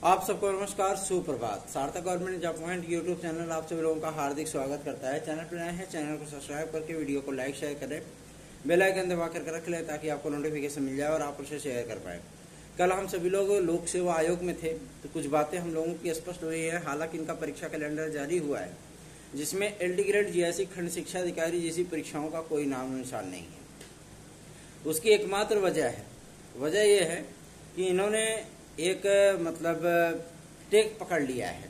आप सबको नमस्कार, सुप्रभात। सार्थक government job point YouTube channel आप सभी लोगों का हार्दिक स्वागत करता है। चैनल पर नए हैं, चैनल को सब्सक्राइब करके वीडियो को लाइक शेयर करें, बेल आइकन दबा करके रख लें ताकि आपको नोटिफिकेशन मिल जाए और आप उसे शेयर कर पाए। कल हम सभी लोग लोक सेवा आयोग में थे तो कुछ बातें हम लोगों की स्पष्ट हुई है। हालांकि इनका परीक्षा कैलेंडर जारी हुआ है जिसमें LD ग्रेड GIC खंड शिक्षा अधिकारी जैसी परीक्षाओं का कोई नाम निशान नहीं है। उसकी एकमात्र वजह यह है कि इन्होंने एक टेक पकड़ लिया है,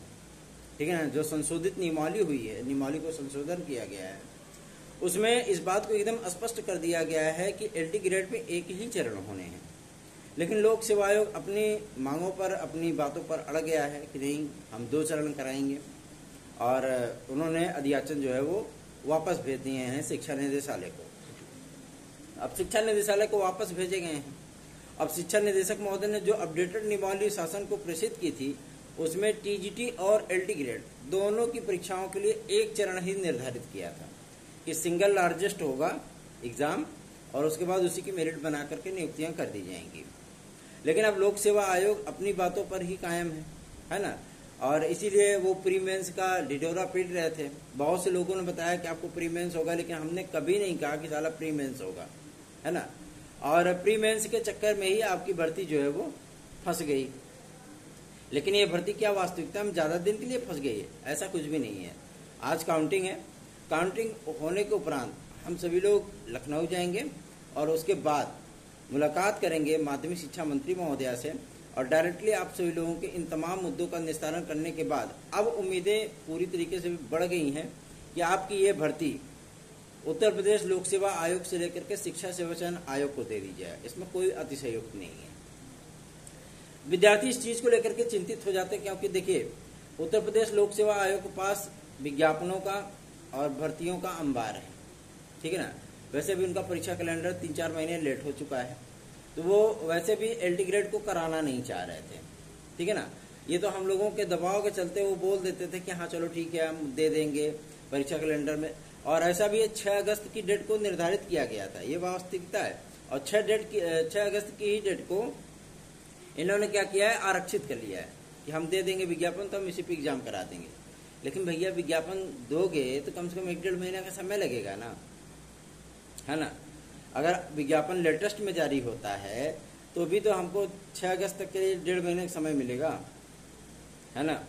ठीक है ना। जो संशोधित नियमावली हुई है, नियमावली को संशोधन किया गया है, उसमें इस बात को एकदम स्पष्ट कर दिया गया है कि LD ग्रेड में एक ही चरण होने हैं। लेकिन लोक सेवा आयोग अपनी मांगों पर, अपनी बातों पर अड़ गया है कि नहीं, हम 2 चरण कराएंगे। और उन्होंने अधियाचन जो है वो वापस भेज दिए हैं शिक्षा निदेशालय को। अब शिक्षा निदेशालय को वापस भेजे गए हैं। अब शिक्षा निदेशक महोदय ने जो अपडेटेड नियमावली शासन को प्रेषित की थी उसमें TGT और LD ग्रेड दोनों की परीक्षाओं के लिए एक चरण ही निर्धारित किया था कि सिंगल लार्जेस्ट होगा एग्जाम और उसके बाद उसी की मेरिट बना करके नियुक्तियां कर दी जाएंगी। लेकिन अब लोक सेवा आयोग अपनी बातों पर ही कायम है ना। और इसीलिए वो प्री मेंस का ढिढोरा पीट रहे थे। बहुत से लोगों ने बताया कि आपको प्री मेंस होगा, लेकिन हमने कभी नहीं कहा कि साला प्री मेंस होगा, है ना। और प्री मेंस के चक्कर में ही आपकी भर्ती जो है वो फंस गई। लेकिन ये भर्ती क्या वास्तविकता में ज्यादा दिन के लिए फंस गई है? ऐसा कुछ भी नहीं है। आज काउंटिंग है। काउंटिंग होने के उपरांत हम सभी लोग लखनऊ जाएंगे और उसके बाद मुलाकात करेंगे माध्यमिक शिक्षा मंत्री महोदया से और डायरेक्टली आप सभी लोगों के इन तमाम मुद्दों का निस्तारण करने के बाद अब उम्मीदें पूरी तरीके से बढ़ गई हैं कि आपकी ये भर्ती उत्तर प्रदेश लोक सेवा आयोग से लेकर के शिक्षा सेवा चयन आयोग को दे दी जाए। इसमें कोई अतिशयोक्ति नहीं है। विद्यार्थी इस चीज को लेकर के चिंतित हो जाते हैं क्योंकि देखिए, उत्तर प्रदेश लोक सेवा आयोग के पास विज्ञापनों का और भर्तियों का अंबार है, ठीक है ना। वैसे भी उनका परीक्षा कैलेंडर 3-4 महीने लेट हो चुका है, तो वो वैसे भी LD ग्रेड को कराना नहीं चाह रहे थे, ठीक है ना। ये तो हम लोगों के दबाव के चलते वो बोल देते थे कि हाँ चलो ठीक है, हम दे देंगे परीक्षा कैलेंडर में। और ऐसा भी 6 अगस्त की डेट को निर्धारित किया गया था, ये वास्तविकता है। और 6 अगस्त की ही डेट को इन्होंने क्या किया है, आरक्षित कर लिया है कि हम दे देंगे विज्ञापन, तो हम इसी पे एग्जाम करा देंगे। लेकिन भैया विज्ञापन दोगे तो कम से कम 1-1.5 महीने का समय लगेगा ना, है ना। अगर विज्ञापन लेटेस्ट में जारी होता है तो भी तो हमको 6 अगस्त तक के लिए 1.5 महीने का समय मिलेगा, है ना।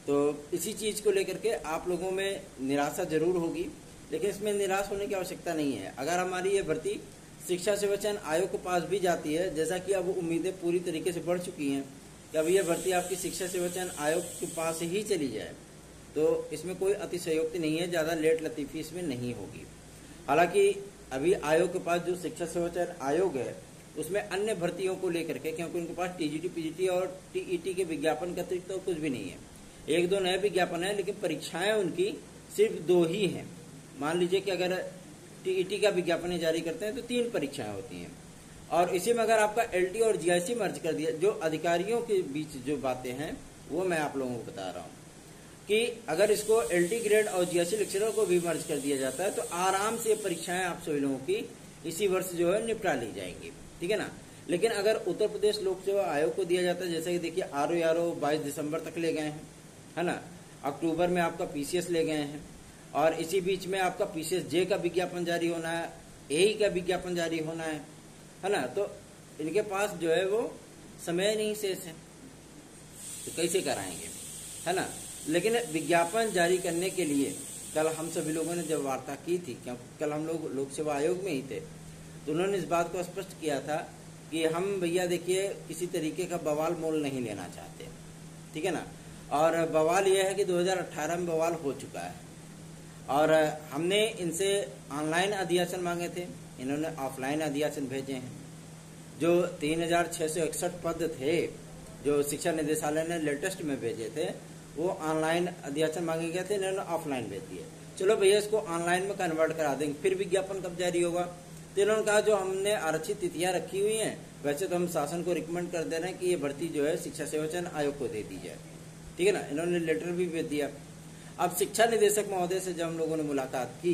तो इसी चीज को लेकर के आप लोगों में निराशा जरूर होगी, लेकिन इसमें निराश होने की आवश्यकता नहीं है। अगर हमारी ये भर्ती शिक्षा सेवा चयन आयोग के पास भी जाती है, जैसा कि अब उम्मीदें पूरी तरीके से बढ़ चुकी हैं कि अब ये भर्ती आपकी शिक्षा सेवा चयन आयोग के पास ही चली जाए, तो इसमें कोई अतिशयोक्ति नहीं है, ज्यादा लेट लतीफी इसमें नहीं होगी। हालांकि अभी आयोग के पास जो शिक्षा सेवा चयन आयोग है उसमें अन्य भर्तियों को लेकर के, क्योंकि उनके पास TGT PGT और TET के विज्ञापन का तो कुछ भी नहीं है। 1-2 नए विज्ञापन है, लेकिन परीक्षाएं उनकी सिर्फ 2 ही हैं। मान लीजिए कि अगर TET का विज्ञापन जारी करते हैं तो 3 परीक्षाएं होती हैं। और इसी में अगर आपका LD और GIC मर्ज कर दिया, जो अधिकारियों के बीच जो बातें हैं वो मैं आप लोगों को बता रहा हूँ कि अगर इसको LD ग्रेड और GIC लेक्चरर को भी मर्ज कर दिया जाता है तो आराम से परीक्षाएं आप सभी लोगों की इसी वर्ष जो है निपटा ली जाएंगी, ठीक है ना। लेकिन अगर उत्तर प्रदेश लोक सेवा आयोग को दिया जाता है, जैसे कि देखिए RO 22 दिसंबर तक ले गए हैं, है ना। अक्टूबर में आपका PCS ले गए हैं और इसी बीच में आपका PCSJ का विज्ञापन जारी होना है, AE का विज्ञापन जारी होना है ना। तो इनके पास जो है वो समय नहीं शेष है, तो कैसे कराएंगे, है ना। लेकिन विज्ञापन जारी करने के लिए कल हम सभी लोगों ने जब वार्ता की थी, क्योंकि कल हम लोग लोक सेवा आयोग में ही थे, तो उन्होंने इस बात को स्पष्ट किया था कि हम भैया देखिए किसी तरीके का बवाल मोल नहीं लेना चाहते, ठीक है ना। और बवाल यह है कि 2018 में बवाल हो चुका है और हमने इनसे ऑनलाइन अधियाचन मांगे थे, इन्होंने ऑफलाइन अधियाचन भेजे हैं। जो 3661 पद थे जो शिक्षा निदेशालय ने लेटेस्ट में भेजे थे, वो ऑनलाइन अधियाचन मांगे गए थे, इन्होंने ऑफलाइन भेज दिए। चलो भैया इसको ऑनलाइन में कन्वर्ट करा देंगे, फिर विज्ञापन कब जारी होगा? तो इन्होंने कहा जो हमने आरक्षित तिथियां रखी हुई हैं, वैसे तो हम शासन को रिकमेंड कर दे रहे हैं कि ये भर्ती जो है शिक्षा सेवा चयन आयोग को दे दी जाए, ठीक है ना। इन्होंने लेटर भी भेज दिया। अब शिक्षा निदेशक महोदय से जब हम लोगों ने मुलाकात की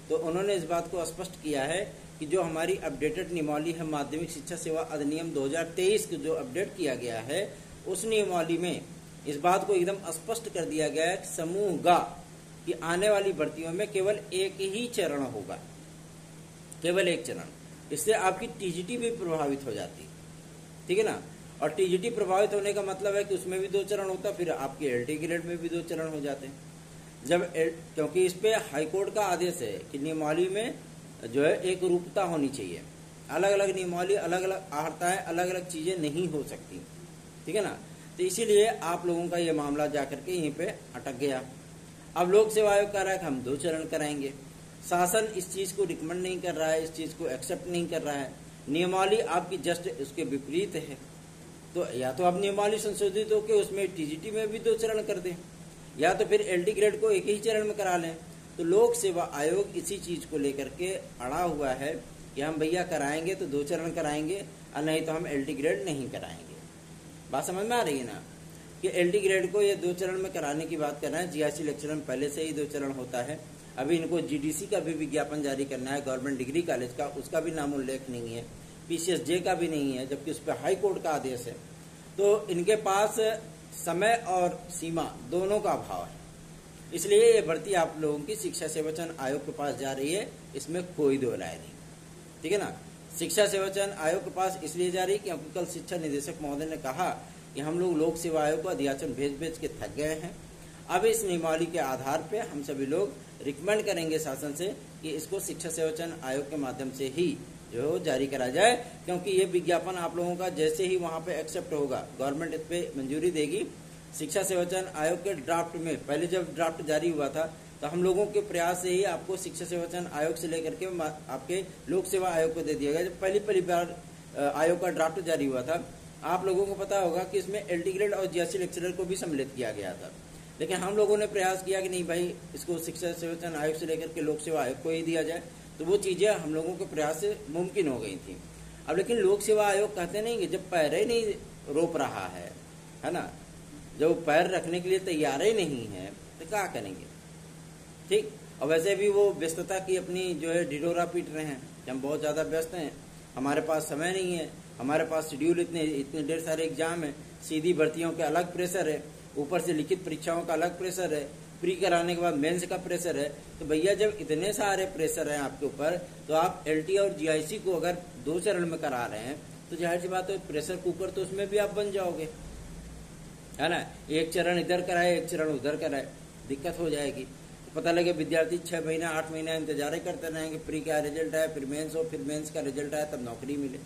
तो उन्होंने इस बात को स्पष्ट किया है कि जो हमारी अपडेटेड नियमावली है माध्यमिक शिक्षा सेवा अधिनियम 2023 को जो अपडेट किया गया है उस नियमावली में इस बात को एकदम स्पष्ट कर दिया गया है कि समूह ग कि आने वाली भर्तियों में केवल एक ही चरण होगा, केवल एक चरण। इससे आपकी टीजीटी भी प्रभावित हो जाती, ठीक है ना। और टीजीटी प्रभावित होने का मतलब है कि उसमें भी 2 चरण होता, फिर आपके एलटी ग्रेड में भी 2 चरण हो जाते हैं। क्योंकि इस पे हाईकोर्ट का आदेश है कि नियमावली में जो है एक रूपता होनी चाहिए, अलग अलग नियमावली, अलग अलग आहर्ताएं, अलग अलग चीजें नहीं हो सकती, ठीक है ना। तो इसीलिए आप लोगों का ये मामला जाकर के यहीं पे अटक गया। अब लोक सेवा आयोग कह रहा है कि हम 2 चरण कराएंगे, शासन इस चीज को रिकमेंड नहीं कर रहा है, इस चीज को एक्सेप्ट नहीं कर रहा है, नियमावली आपकी जस्ट उसके विपरीत है। तो या तो आप नियमावली संशोधित होकर उसमें टीजीटी में भी 2 चरण कर दें, या तो फिर एलटी ग्रेड को एक ही चरण में करा लें। तो लोक सेवा आयोग इसी चीज को लेकर के अड़ा हुआ है कि हम भैया कराएंगे तो 2 चरण कराएंगे और नहीं तो हम एलटी ग्रेड नहीं कराएंगे। बात समझ में आ रही है ना कि एलटी ग्रेड को ये 2 चरण में कराने की बात कर रहे हैं। जीआईसी लेक्चर में पहले से ही 2 चरण होता है। अभी इनको जीडीसी का भी विज्ञापन जारी करना है, गवर्नमेंट डिग्री कॉलेज का, उसका भी नाम उल्लेख नहीं है, पीसीएसजे का भी नहीं है, जबकि उस पर हाई कोर्ट का आदेश है। तो इनके पास समय और सीमा दोनों का अभाव है, इसलिए ये भर्ती आप लोगों की शिक्षा सेवाचयन आयोग के पास जा रही है, इसमें कोई दो राय नहीं, ठीक है ना। शिक्षा सेवाचयन आयोग के पास इसलिए जा रही है क्योंकि कल शिक्षा निदेशक महोदय ने कहा कि हम लोग लोक सेवा आयोग को अध्याचन भेज भेज के थक गए हैं। अब इस नियमावली के आधार पे हम सभी लोग रिकमेंड करेंगे शासन से कि इसको शिक्षा सेवाचयन आयोग के माध्यम से ही जो जारी करा जाए, क्योंकि ये विज्ञापन आप लोगों का जैसे ही वहां पे एक्सेप्ट होगा, गवर्नमेंट इस पे मंजूरी देगी। शिक्षा सेवाचयन आयोग के ड्राफ्ट में पहले जब ड्राफ्ट जारी हुआ था तो हम लोगों के प्रयास से ही आपको शिक्षा सेवाचयन आयोग से लेकर के आपके लोक सेवा आयोग को दे दिया गया। जब पहली बार आयोग का ड्राफ्ट जारी हुआ था, आप लोगों को पता होगा कि इसमें एलटी ग्रेड और जीएससी लेक्चरर को भी सम्मिलित किया गया था, लेकिन हम लोगों ने प्रयास किया कि नहीं भाई, इसको शिक्षा सेवाचयन आयोग से लेकर के लोक सेवा आयोग को ही दिया जाए। तो वो चीजें हम लोगों के प्रयास से मुमकिन हो गई थी। अब लेकिन लोक सेवा आयोग कहते नहीं कि जब पैर ही नहीं रोप रहा है ना, जब पैर रखने के लिए तैयार ही नहीं है तो क्या करेंगे, ठीक। और वैसे भी वो व्यस्तता की अपनी जो है ढिढोरा पीट रहे हैं कि हम बहुत ज्यादा व्यस्त हैं, हमारे पास समय नहीं है, हमारे पास शेड्यूल इतने ढेर सारे एग्जाम है, सीधी भर्तियों के अलग प्रेशर है, ऊपर से लिखित परीक्षाओं का अलग प्रेशर है, प्री कराने के बाद मेंस का प्रेशर है। तो भैया जब इतने सारे प्रेशर हैं आपके ऊपर, तो आप एलटी और जीआईसी को अगर 2 चरण में करा रहे हैं तो जाहिर सी बात है प्रेशर कुकर तो उसमें भी आप बन जाओगे, है ना। एक चरण इधर कराए, एक चरण उधर कराए, दिक्कत हो जाएगी। तो पता लगे विद्यार्थी 6 महीना 8 महीना इंतजार करते रहेंगे, प्री का रिजल्ट आए, फिर मेंस हो, फिर मेंस का रिजल्ट आए, तब नौकरी मिले।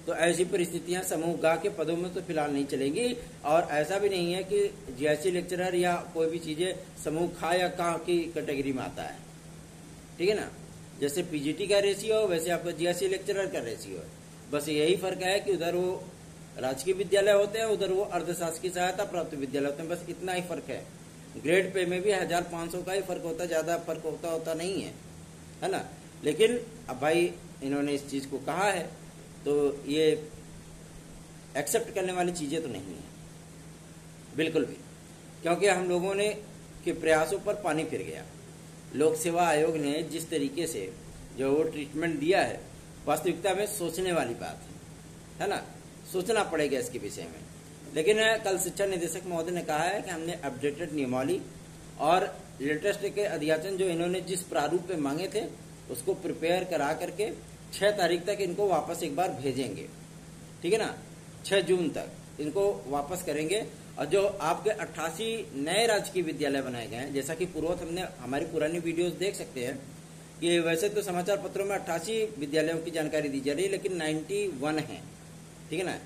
तो ऐसी परिस्थितियां समूह गा के पदों में तो फिलहाल नहीं चलेंगी। और ऐसा भी नहीं है कि जीआईसी लेक्चरर या कोई भी चीजें समूह खा या का की कैटेगरी में आता है, ठीक है ना। जैसे पीजीटी का रेशियो वैसे आपका जीआईसी लेक्चरर का रेशियो है, बस यही फर्क है कि उधर वो राजकीय विद्यालय होते हैं, उधर वो अर्धशासकीय सहायता प्राप्त विद्यालय होते हैं, बस इतना ही फर्क है। ग्रेड पे में भी 1500 का ही फर्क होता है, ज्यादा फर्क होता नहीं है ना। लेकिन अब भाई इन्होंने इस चीज को कहा है तो ये एक्सेप्ट करने वाली चीजें तो नहीं है बिल्कुल भी, क्योंकि हम लोगों ने के प्रयासों पर पानी फिर गया। लोक सेवा आयोग ने जिस तरीके से जो वो ट्रीटमेंट दिया है, वास्तविकता में सोचने वाली बात है ना, सोचना पड़ेगा इसके विषय में। लेकिन कल शिक्षा निदेशक महोदय ने कहा है कि हमने अपडेटेड नियमावली और लेटेस्ट के अध्याचन जो इन्होंने जिस प्रारूप में मांगे थे उसको प्रिपेयर करा करके 6 तारीख तक इनको वापस एक बार भेजेंगे, ठीक है ना। 6 जून तक इनको वापस करेंगे। और जो आपके 88 नए राजकीय विद्यालय बनाए गए हैं, जैसा कि पूर्वत हमने हमारी पुरानी वीडियोस देख सकते हैं कि वैसे तो समाचार पत्रों में 88 विद्यालयों की जानकारी दी जा रही है, लेकिन 91 है, ठीक है ना।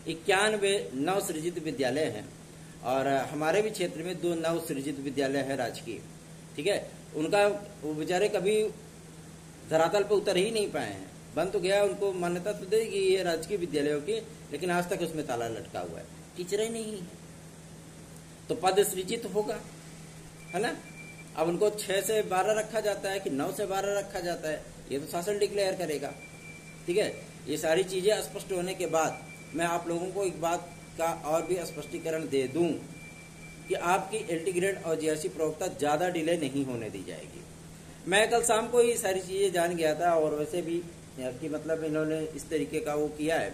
91 नव सृजित विद्यालय हैं और हमारे भी क्षेत्र में 2 नव सृजित विद्यालय है राजकीय, ठीक है। उनका वो बेचारे कभी धरातल पर उतर ही नहीं पाए हैं, बन तो गया, उनको मान्यता तो देगी ये राजकीय विद्यालयों की, लेकिन आज तक उसमें ताला लटका हुआ है, टीचर ही नहीं है। तो पद सृजित होगा, है ना। अब उनको 6 से 12 रखा जाता है कि 9 से 12 रखा जाता है, ये तो शासन डिक्लेयर करेगा, ठीक है। ये सारी चीजें स्पष्ट होने के बाद मैं आप लोगों को एक बात का और भी स्पष्टीकरण दे दूं कि आपकी एलटी ग्रेड और जीआईसी प्रवक्ता ज्यादा डिले नहीं होने दी जाएगी। मैं कल शाम को ये सारी चीजें जान गया था और वैसे भी कि मतलब इन्होंने इस तरीके का वो किया है,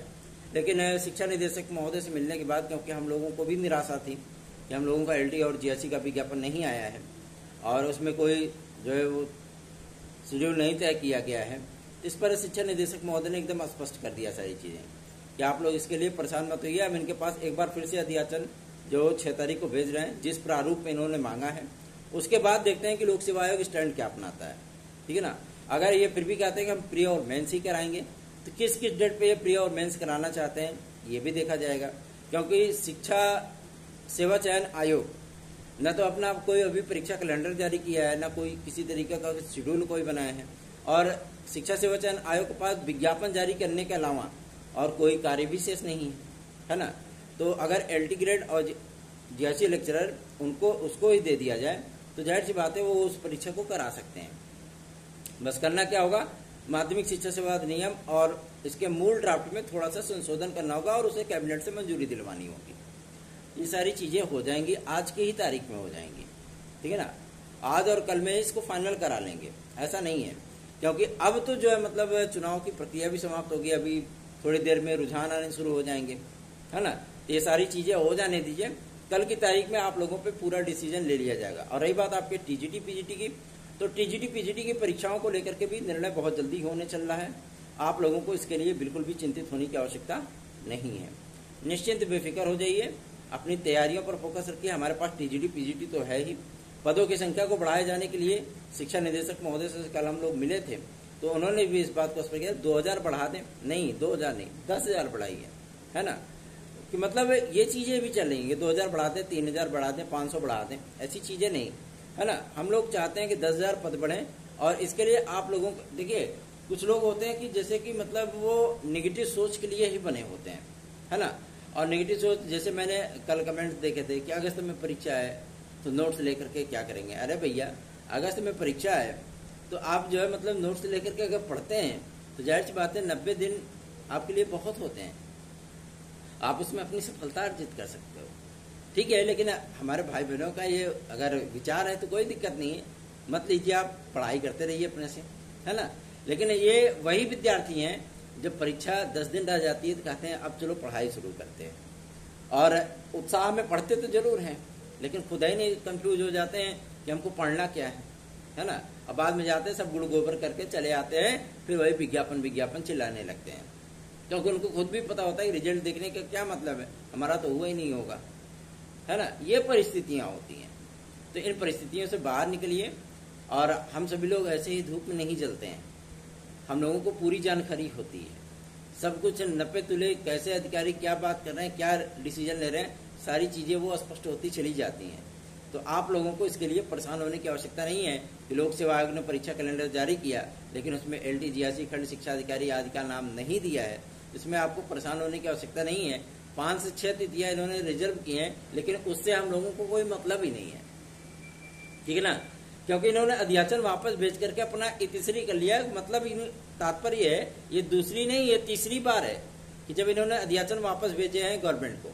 लेकिन शिक्षा निदेशक महोदय से मिलने के बाद, क्योंकि हम लोगों को भी निराशा थी कि हम लोगों का एलटी और जीएससी का विज्ञापन नहीं आया है और उसमें कोई जो है वो शेड्यूल नहीं तय किया गया है, इस पर शिक्षा निदेशक महोदय ने एकदम स्पष्ट कर दिया सारी चीज़ें कि आप लोग इसके लिए परेशान मत होइए। अब इनके पास एक बार फिर से अध्याचन जो 6 तारीख को भेज रहे हैं, जिस प्रारूप में इन्होंने मांगा है, उसके बाद देखते हैं कि लोक सेवा आयोग स्टैंड क्या अपनाता है। ठीक है ना। अगर ये फिर भी कहते हैं कि हम प्री और मेंस ही कराएंगे, तो किस किस डेट पे ये प्री और मेंस कराना चाहते हैं ये भी देखा जाएगा, क्योंकि शिक्षा सेवा चयन आयोग न तो अपना कोई अभी परीक्षा कैलेंडर जारी किया है, न कोई किसी तरीके का शेड्यूल कोई बनाया है, और शिक्षा सेवा चयन आयोग के पास विज्ञापन जारी करने के अलावा और कोई कार्य विशेष नहीं है ना। तो अगर एलटी ग्रेड और जीएससी लेक्चरर उनको उसको ही दे दिया जाए तो जाहिर सी बात है वो उस परीक्षा को करा सकते हैं। बस करना क्या होगा, माध्यमिक शिक्षा सेवा अधिनियम और इसके मूल ड्राफ्ट में थोड़ा सा संशोधन करना होगा और उसे कैबिनेट से मंजूरी दिलवानी होगी। ये सारी चीजें हो जाएंगी, आज की ही तारीख में हो जाएंगी। ठीक है ना। आज और कल में इसको फाइनल करा लेंगे, ऐसा नहीं है, क्योंकि अब तो जो है मतलब चुनाव की प्रक्रिया भी समाप्त होगी, अभी थोड़ी देर में रुझान आने शुरू हो जाएंगे, है ना। ये सारी चीजें हो जाने दीजिए, कल की तारीख में आप लोगों पे पूरा डिसीजन ले लिया जाएगा। और रही बात आपके टीजीटी पीजीटी की, तो टीजीटी पीजीटी की परीक्षाओं को लेकर के भी निर्णय बहुत जल्दी होने चल रहा है। आप लोगों को इसके लिए बिल्कुल भी चिंतित होने की आवश्यकता नहीं है। निश्चिंत बेफिक्र हो जाइए, अपनी तैयारियों पर फोकस रखिए। हमारे पास टीजीटी पीजीटी तो है ही। पदों की संख्या को बढ़ाए जाने के लिए शिक्षा निदेशक महोदय से कल हम लोग मिले थे, तो उन्होंने भी इस बात को स्पष्ट किया 2000 बढ़ा दें, नहीं 2000 नहीं 10,000 बढ़ाइए, है ना। कि मतलब ये चीजें भी चल रही है, 2000 बढ़ा दें, 3000 बढ़ा दें, 500 बढ़ा दें, ऐसी चीजें नहीं, है ना। हम लोग चाहते हैं कि 10,000 पद बढ़े और इसके लिए आप लोगों को देखिए, कुछ लोग होते हैं कि जैसे कि मतलब वो निगेटिव सोच के लिए ही बने होते हैं, है ना। और निगेटिव सोच, जैसे मैंने कल कमेंट देखे थे कि अगस्त में परीक्षा है तो नोट्स लेकर के क्या करेंगे। अरे भैया, अगस्त में परीक्षा है तो आप जो है मतलब नोट्स लेकर के अगर पढ़ते हैं तो जाहिर सी बात है 90 दिन आपके लिए बहुत होते हैं, आप उसमें अपनी सफलता अर्जित कर सकते हो। ठीक है, लेकिन हमारे भाई बहनों का ये अगर विचार है तो कोई दिक्कत नहीं है, मत लीजिए, आप पढ़ाई करते रहिए अपने से, है ना। लेकिन ये वही विद्यार्थी हैं जब परीक्षा 10 दिन रह जाती है तो कहते हैं अब चलो पढ़ाई शुरू करते हैं, और उत्साह में पढ़ते तो जरूर हैं लेकिन खुद ही नहीं कंफ्यूज हो जाते हैं कि हमको पढ़ना क्या है ना। अब बाद में जाते हैं सब गुड़ गोबर करके चले आते हैं, फिर वही विज्ञापन विज्ञापन चिल्लाने लगते हैं, क्योंकि उनको खुद भी पता होता है कि रिजल्ट देखने का क्या मतलब है, हमारा तो हुआ ही नहीं होगा, है ना। ये परिस्थितियां होती हैं, तो इन परिस्थितियों से बाहर निकलिए। और हम सभी लोग ऐसे ही धूप में नहीं जलते हैं, हम लोगों को पूरी जानकारी होती है, सब कुछ नपे तुले, कैसे अधिकारी क्या बात कर रहे हैं, क्या डिसीजन ले रहे हैं, सारी चीजें वो स्पष्ट होती चली जाती हैं। तो आप लोगों को इसके लिए परेशान होने की आवश्यकता नहीं है कि लोक सेवा आयोग ने परीक्षा कैलेंडर जारी किया लेकिन उसमें एलटी जीएससी खंड शिक्षा अधिकारी आदि का नाम नहीं दिया है, इसमें आपको परेशान होने की आवश्यकता नहीं है। 5 से 6 तिथियां इन्होंने रिजर्व की हैं, लेकिन उससे हम लोगों को कोई मतलब ही नहीं है, ठीक है ना, क्योंकि इन्होंने अध्याचन वापस भेज करके अपना तीसरी कर लिया। मतलब तात्पर्य है ये दूसरी नहीं, ये तीसरी बार है कि जब इन्होंने अध्याचन वापस भेजे हैं गवर्नमेंट को,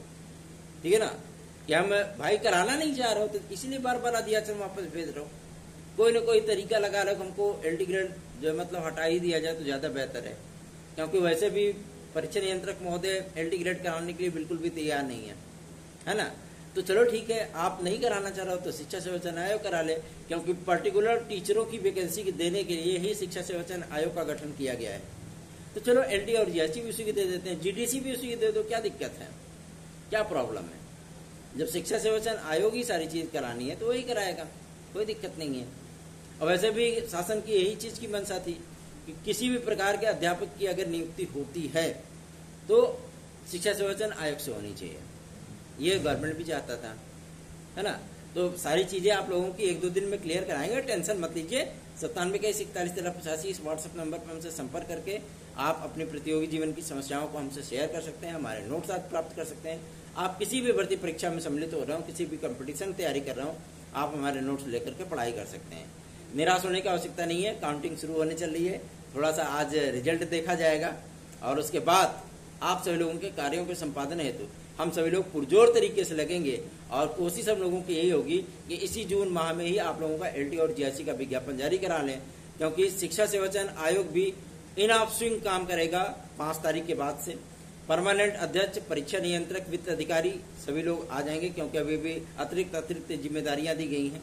ठीक है ना, कि हम भाई कराना नहीं चाह रहे हो तो इसलिए बार बार अध्याचन वापस भेज रहे हो। कोई ना कोई तरीका लगा रहे हो हमको एलटी ग्रेड जो मतलब हटा ही दिया जाए तो ज्यादा बेहतर है, क्योंकि वैसे भी परीक्षा नियंत्रक महोदय एलटी ग्रेड कराने के लिए बिल्कुल भी तैयार नहीं है ना। तो चलो ठीक है, आप नहीं कराना चाह रहे हो तो शिक्षा सेवा चयन आयोग करा ले, क्योंकि पर्टिकुलर टीचरों की वैकेंसी देने के लिए ही शिक्षा सेवा चयन आयोग का गठन किया गया है। तो चलो एलटी और जीएससी भी उसी की दे देते हैं, जीडीसी भी उसी की दे दो, क्या दिक्कत है, क्या प्रॉब्लम है। जब शिक्षा सेवा चयन आयोग ही सारी चीज करानी है तो वही कराएगा, कोई दिक्कत नहीं है। और वैसे भी शासन की यही चीज की मंशा थी कि किसी भी प्रकार के अध्यापक की अगर नियुक्ति होती है तो शिक्षा सेवा चयन आयोग से होनी चाहिए, ये गवर्नमेंट भी चाहता था, है ना। तो सारी चीजें आप लोगों की 1-2 दिन में क्लियर कराएंगे, टेंशन मत लीजिए। 9721411385 इस व्हाट्सएप नंबर पर हमसे संपर्क करके आप अपने प्रतियोगी जीवन की समस्याओं को हमसे शेयर कर सकते हैं, हमारे नोट्स आप प्राप्त कर सकते हैं। आप किसी भी भर्ती परीक्षा में सम्मिलित हो रहे हो, किसी भी कंपटीशन तैयारी कर रहे हो, आप हमारे नोट्स लेकर के पढ़ाई कर सकते हैं। निराश होने की आवश्यकता नहीं है, काउंटिंग शुरू होने चल रही है, थोड़ा सा आज रिजल्ट देखा जाएगा और उसके बाद आप सभी लोगों के कार्यों के संपादन हेतु हम सभी लोग पुरजोर तरीके से लगेंगे और कोशिश हम लोगों की यही होगी कि इसी जून माह में ही आप लोगों का एलटी और जीएससी का विज्ञापन जारी करा लें, क्योंकि शिक्षा सेवा चयन आयोग भी इन ऑफ स्विंग काम करेगा 5 तारीख के बाद से। परमानेंट अध्यक्ष, परीक्षा नियंत्रक, वित्त अधिकारी सभी लोग आ जाएंगे, क्योंकि अभी भी अतिरिक्त जिम्मेदारियां दी गई हैं।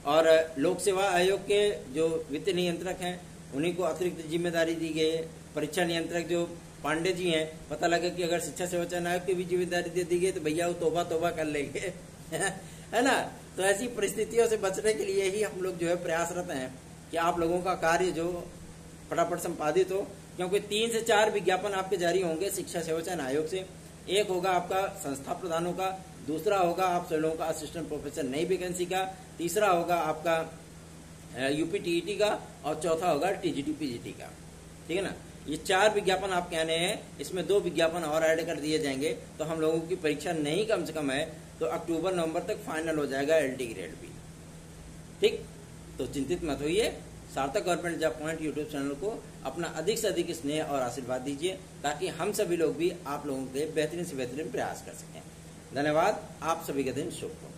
और लोक सेवा आयोग के जो वित्त नियंत्रक हैं उन्हीं को अतिरिक्त जिम्मेदारी दी गई है। परीक्षा नियंत्रक जो पांडे जी हैं, पता लगा कि अगर शिक्षा सेवा चयन आयोग की भी जिम्मेदारी दे दी गई तो भैया वो तोबा तोबा कर लेंगे है ना। तो ऐसी परिस्थितियों से बचने के लिए ही हम लोग जो है प्रयासरत हैं कि आप लोगों का कार्य जो फटाफट संपादित हो, क्योंकि 3 से 4 विज्ञापन आपके जारी होंगे शिक्षा सेवा चयन आयोग से। एक होगा आपका संस्था प्रधानों का, दूसरा होगा आप सभी लोगों का असिस्टेंट प्रोफेसर नई वैकेंसी का, तीसरा होगा आपका यूपी टीईटी का, और चौथा होगा टीजीटी पीजीटी का। ठीक है ना। ये 4 विज्ञापन आप कहने हैं, इसमें 2 विज्ञापन और ऐड कर दिए जाएंगे तो हम लोगों की परीक्षा नहीं कम से कम है तो अक्टूबर नवंबर तक फाइनल हो जाएगा एलटी ग्रेड भी। ठीक, तो चिंतित मत होइए। सार्थक government job point YouTube channel को अपना अधिक से अधिक स्नेह और आशीर्वाद दीजिए, ताकि हम सभी लोग भी आप लोगों के बेहतरीन से बेहतरीन प्रयास कर सकें। धन्यवाद। आप सभी का दिन शुभ हो।